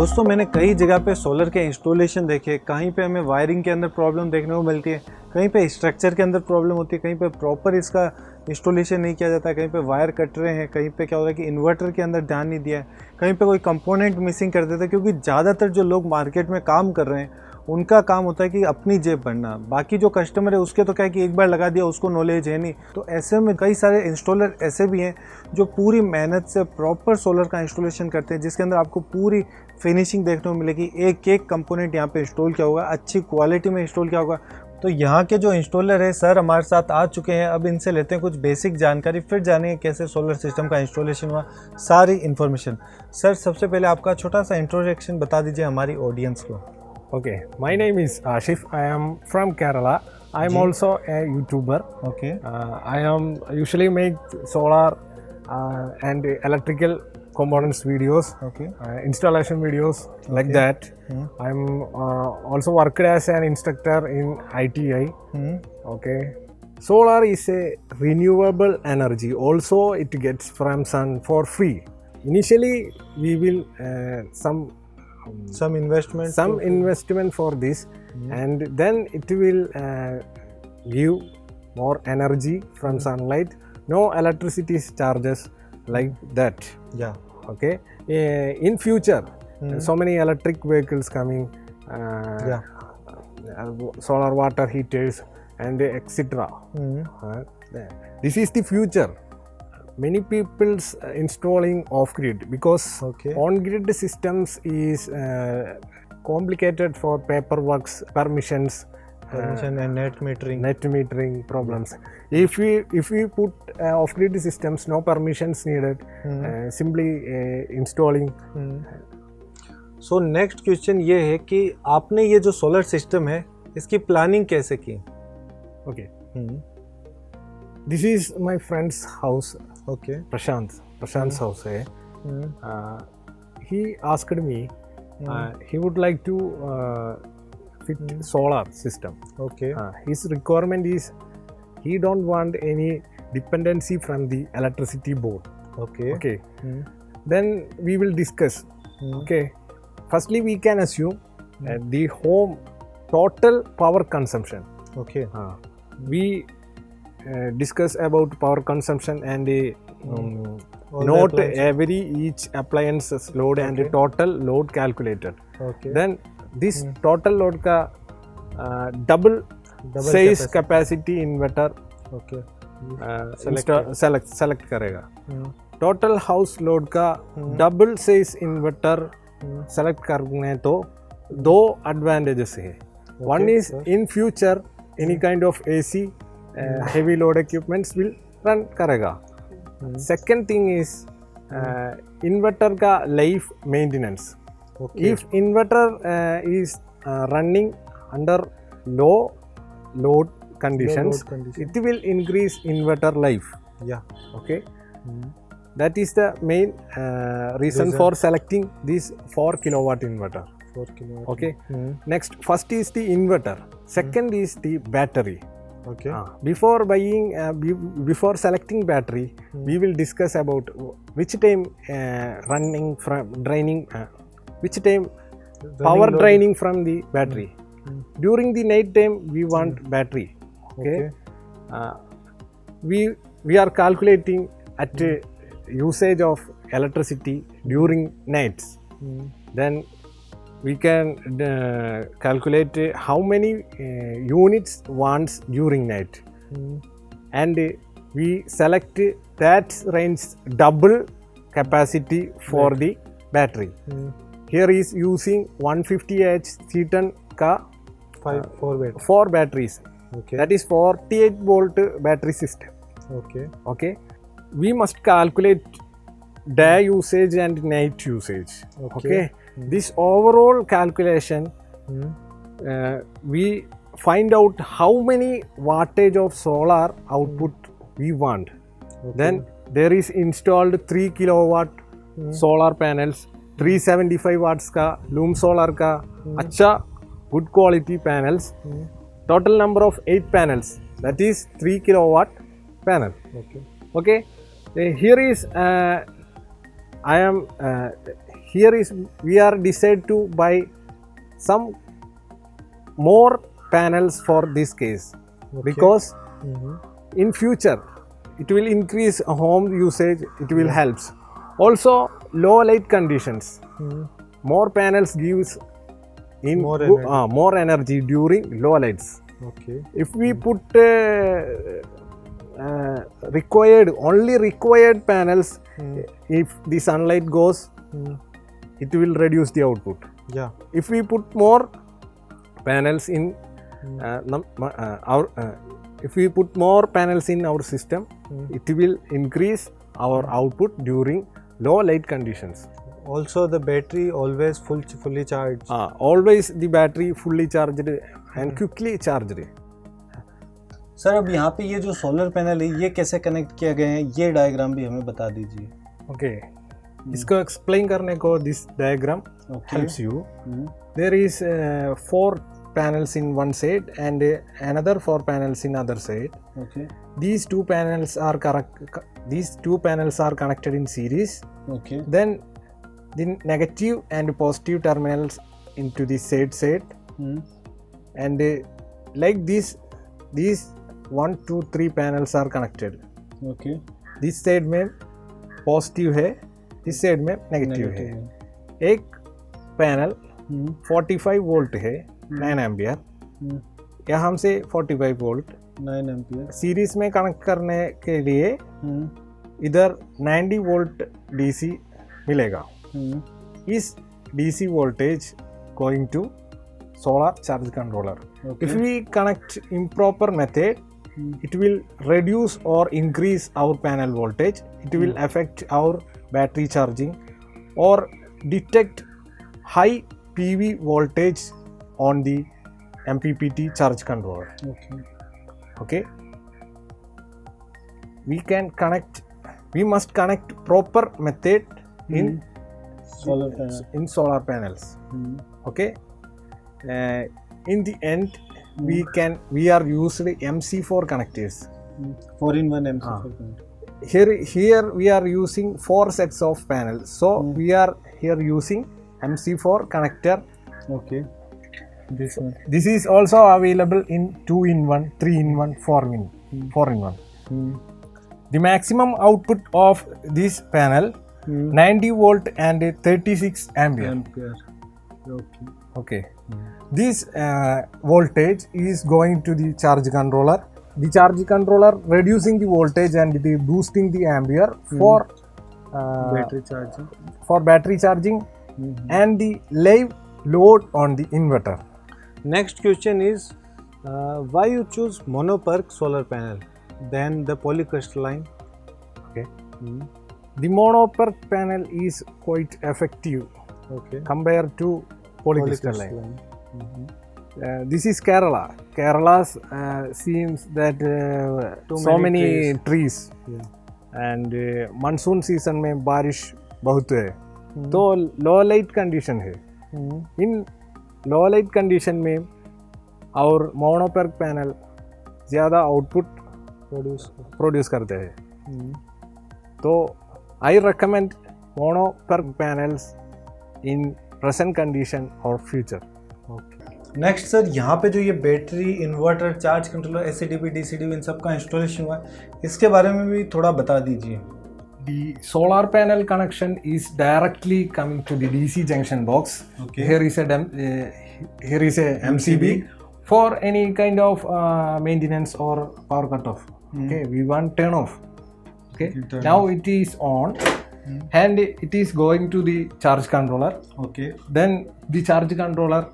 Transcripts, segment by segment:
दोस्तों मैंने कई जगह पे सोलर के इंस्टॉलेशन देखे, कहीं पे हमें वायरिंग के अंदर प्रॉब्लम देखने को मिलती है, कहीं पे स्ट्रक्चर के अंदर प्रॉब्लम होती है, कहीं पे प्रॉपर इसका इंस्टॉलेशन नहीं किया जाता है, कहीं पे वायर कट रहे हैं, कहीं पे क्या होता है कि इन्वर्टर के अंदर ध्यान नहीं दिया है, कहीं पे कोई कंपोनेंट मिसिंग कर देते हैं। क्योंकि ज़्यादातर जो लोग मार्केट में काम कर रहे हैं उनका काम होता है कि अपनी जेब भरना, बाकी जो कस्टमर है उसके तो क्या है कि एक बार लगा दिया उसको नॉलेज है नहीं। तो ऐसे में कई सारे इंस्टॉलर ऐसे भी हैं जो पूरी मेहनत से प्रॉपर सोलर का इंस्टॉलेशन करते हैं, जिसके अंदर आपको पूरी फिनिशिंग देखने को मिलेगी, एक एक कंपोनेंट यहाँ पे इंस्टॉल किया होगा, अच्छी क्वालिटी में इंस्टॉल किया होगा। तो यहाँ के जो इंस्टॉलर है सर हमारे साथ आ चुके हैं, अब इनसे लेते हैं कुछ बेसिक जानकारी, फिर जानेंगे कैसे सोलर सिस्टम का इंस्टॉलेशन हुआ, सारी इन्फॉर्मेशन। सर सबसे पहले आपका छोटा सा इंट्रोडक्शन बता दीजिए हमारी ऑडियंस को। Okay, my name is Ashif. I am from Kerala. I am also a YouTuber. Okay. I am usually make solar and electrical components videos. Okay. Installation videos like that. I am also worked as an instructor in ITI. Okay. Solar is a renewable energy. Also, it gets from sun for free. Initially, we will some investment for this, and then it will give more energy from sunlight. No electricity charges like that. Yeah. Okay. In future, so many electric vehicles coming, solar water heaters and etc. This is the future. Many people's installing off-grid because on-grid systems is complicated for paperwork, permissions and net metering problems. If we put off-grid systems, no permissions needed, simply installing. So next question ये है कि आपने ये जो solar system है इसकी planning कैसे की? Okay. This is my friend's house. Okay. Prashant's house. He asked me he would like to fit solar system. Okay. His requirement is he don't want any dependency from the electricity board. Okay. Then we will discuss. Okay. Firstly, we can assume the home total power consumption. Okay. We discuss about power consumption and note every each appliance's load and total load calculated. Okay. Then this total load ka double size capacity inverter select करेगा. Total house load का double size inverter select करने तो दो advantages है. One is in future any kind of AC heavy load equipments will run करेगा. Second thing is inverter का life maintenance. If inverter is running under low load conditions, it will increase inverter life. Yeah. Okay. That is the main reason for selecting this 4 kilowatt inverter. 4 kilowatt. Okay. Next, first is the inverter. Second is the battery. Okay. Before buying, before selecting battery, we will discuss about which time running from draining, which time power draining from the battery. During the night time, we want battery. Okay. We are calculating at usage of electricity during nights. Then we can calculate how many units wants during night, and we select that range double capacity for the battery. Here is using 150Ah C10 ka 4 batteries. Okay. That is 48 volt battery system. Okay. We must calculate day usage and night usage. Okay. This overall calculation, we find out how many wattage of solar output we want. Then there is installed 3 kilowatt solar panels, 375 watts ka loom solar ka acha good quality panels. Total number of 8 panels, that is 3 kilowatt panel. Okay. Here is here is we are decided to buy some more panels for this case, because in future it will increase home usage, it will helps. Also low light conditions, more panels gives in more energy during low lights. If we put only required panels, if the sunlight goes, it will reduce the output. If we put more panels in if we put more panels in our system, it will increase our output during low light conditions. Also the battery always fully charged. Always the battery fully charged and quickly charged. Sir अब यहाँ पे ये जो solar panel है ये कैसे connect किया गया है, ये डायग्राम भी हमें बता दीजिए. ओके, इसको एक्सप्लेन करने को this diagram helps you. There is 4 panels in one side and another 4 panels in other side. These two panels are connected in series. Then the negative and positive terminals into the side and like this, these 1 2 3 panels are connected. This side में positive है, this side में negative है. एक panel 45 volt है 9 ampere, यहाँ से 45 volt 9 ampere series में connect करने के लिए इधर 90 वोल्ट डीसी मिलेगा. इस DC voltage going to solar charge controller. If we connect improper method, it will reduce or increase our panel voltage, it will affect our battery charging or detect high PV voltage on the MPPT charge controller. Okay, we must connect proper method in solar panels. Okay, in the end we are used MC4 connectors. 4-in-1 MC4 connector. Here we are using 4 sets of panels, so we are here using MC4 connector. This is also available in 2-in-1, 3-in-1, 4-in-1. The maximum output of this panel 90 volt and 36 ampere. Okay. This voltage is going to the charge controller. The charge controller reducing the voltage and the boosting the ampere for battery charging and the live load on the inverter. Next question is why you choose monoPERC solar panel than the polycrystalline? Okay. The monoPERC panel is quite effective compared to polycrystalline. This is Kerala. Kerala's seems that so many trees and monsoon season में बारिश बहुत है, तो low light condition है. In low light condition में और monoPERC panel ज़्यादा output produce करते हैं. तो I recommend monoPERC panels in present condition or future. Next sir, यहाँ पे जो ये बैटरी, इन्वर्टर, चार्ज कंट्रोलर, एससीडीबी, डीसीडीबी इन सब का इंस्टॉलेशन हुआ है, इसके बारे में भी थोड़ा बता दीजिए. The solar panel connection is directly coming to the DC junction box. Here is a MCB for any kind of maintenance or power cut off. Okay, we want turn off. Okay, now it is on and it is going to the charge controller. Then the charge controller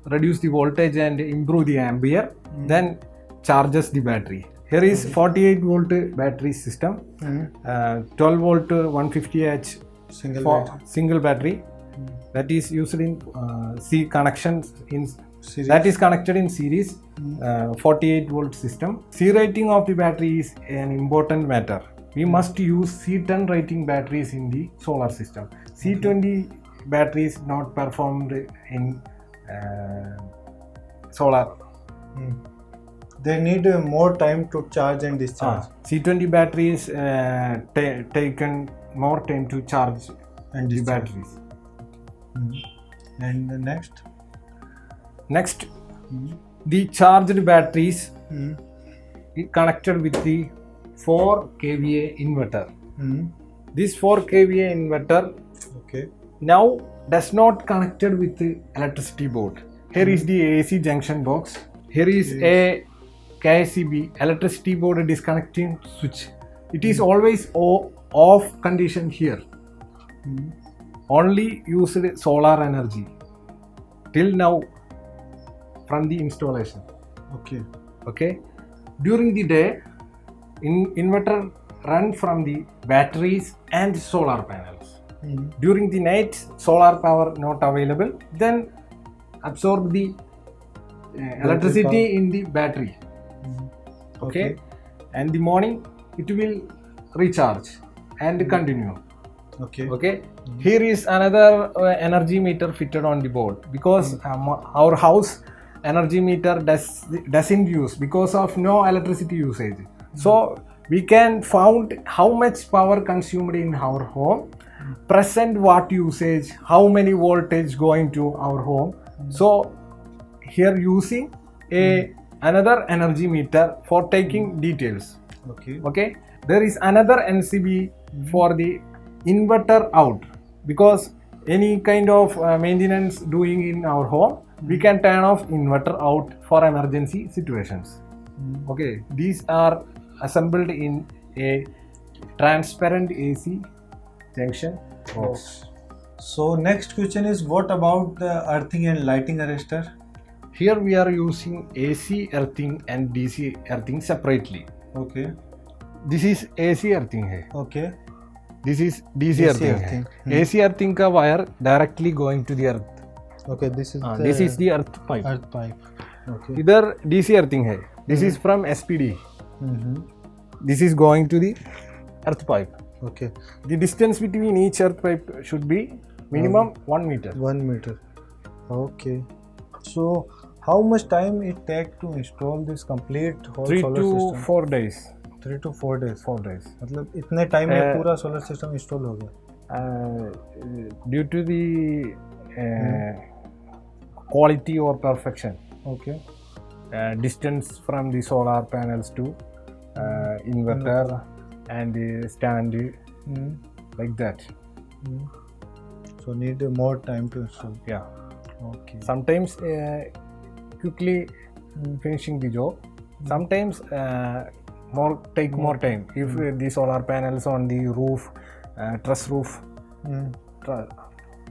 reduce the voltage and improve the ampere, then charges the battery. Here is 48 volt battery system, 12 volt 150H single battery that is used in C connections in series. That is connected in series, 48 volt system. C rating of the battery is an important matter. We must use C10 rating batteries in the solar system. C20 batteries not performed in solar. They need more time to charge and discharge. C20 batteries taken more time to charge and the batteries. And the next? Next, the charged batteries connected with the 4 kVA inverter. This 4 kVA inverter now does not connected with the electricity board. Here is the AC junction box. Here is a KCB electricity board disconnecting switch. It is always off condition here. Only used solar energy till now from the installation. Okay. During the day, inverter run from the batteries and solar panels. During the night, solar power not available. Then absorb the electricity in the battery. Okay. And the morning it will recharge and continue. Okay. Here is another energy meter fitted on the board because our house energy meter doesn't use because of no electricity usage. So we can found how much power consumed in our home, present watt usage, how many voltage going to our home. So here using another energy meter for taking details. Okay. There is another NCB for the inverter out because any kind of maintenance doing in our home, we can turn off inverter out for emergency situations. Okay. These are assembled in a transparent AC junction box. So next question is, what about the earthing and lighting arrestor? Here we are using AC earthing and DC earthing separately. Okay. This is AC earthing है. Okay. This is DC earthing है. AC earthing का wire directly going to the earth. Okay. This is the earth pipe. Earth pipe. Okay. इधर DC earthing है. This is from SPD. This is going to the earth pipe. Okay. The distance between each earth pipe should be minimum 1 meter. 1 meter. Okay. So how much time it take to install this complete whole 3 solar to system? 4 days. 3 to 4 days. 4 days. मतलब इतने time में पूरा solar system install हो गया? Due to the quality or perfection. Okay. Distance from the solar panels to inverter and the stand like that. So need more time to install. Yeah. Okay. Sometimes quickly finishing the job. Sometimes take more time. If the solar panels on the roof, truss roof,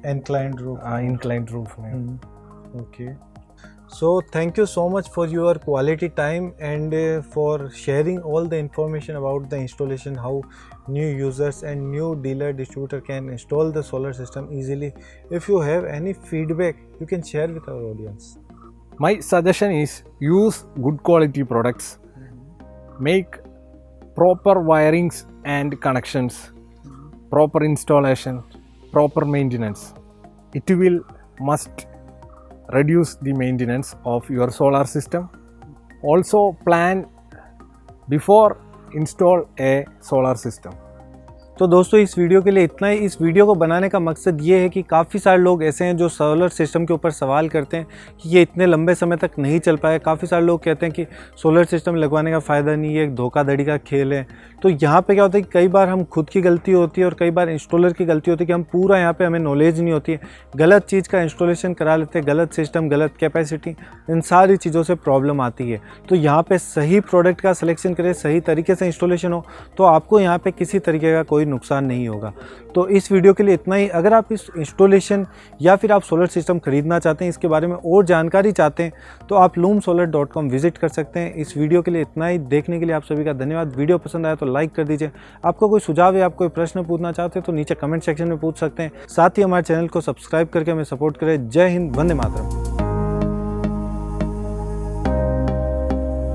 Inclined roof. Inclined roof. Okay. So thank you so much for your quality time and for sharing all the information about the installation, how new users and new dealer distributor can install the solar system easily. If you have any feedback, you can share with our audience. My suggestion is use good quality products, make proper wirings and connections, proper installation, proper maintenance. It will must reduce the maintenance of your solar system. Also plan before install a solar system. तो दोस्तों इस video के लिए इतना ही। इस video को बनाने का मकसद ये है कि काफ़ी सारे लोग ऐसे हैं जो सोलर सिस्टम के ऊपर सवाल करते हैं कि ये इतने लंबे समय तक नहीं चल पाए। काफ़ी सारे लोग कहते हैं कि सोलर सिस्टम लगवाने का फ़ायदा नहीं है, एक धोखाधड़ी का खेल है। तो यहाँ पे क्या होता है कि कई बार हम खुद की गलती होती है और कई बार इंस्टॉलर की गलती होती है कि हम पूरा यहाँ पे हमें नॉलेज नहीं होती है, गलत चीज़ का इंस्टॉलेशन करा लेते हैं, गलत सिस्टम, गलत कैपेसिटी, इन सारी चीज़ों से प्रॉब्लम आती है। तो यहाँ पे सही प्रोडक्ट का सिलेक्शन करें, सही तरीके से इंस्टॉलेशन हो तो आपको यहाँ पे किसी तरीके का कोई नुकसान नहीं होगा। तो इस वीडियो के लिए इतना ही। अगर आप इस इंस्टॉलेशन या फिर आप सोलर सिस्टम खरीदना चाहते हैं, इसके बारे में और जानकारी चाहते हैं, तो आप loomsolar.com विजिट कर सकते हैं। इस वीडियो के लिए इतना ही। देखने के लिए आप सभी का धन्यवाद। वीडियो पसंद आया तो लाइक कर दीजिए। आपको कोई सुझाव या आप कोई प्रश्न पूछना चाहते हैं तो नीचे कमेंट सेक्शन में पूछ सकते हैं। साथ ही हमारे चैनल को सब्सक्राइब करके हमें सपोर्ट करें। जय हिंद, वंदे मातरम।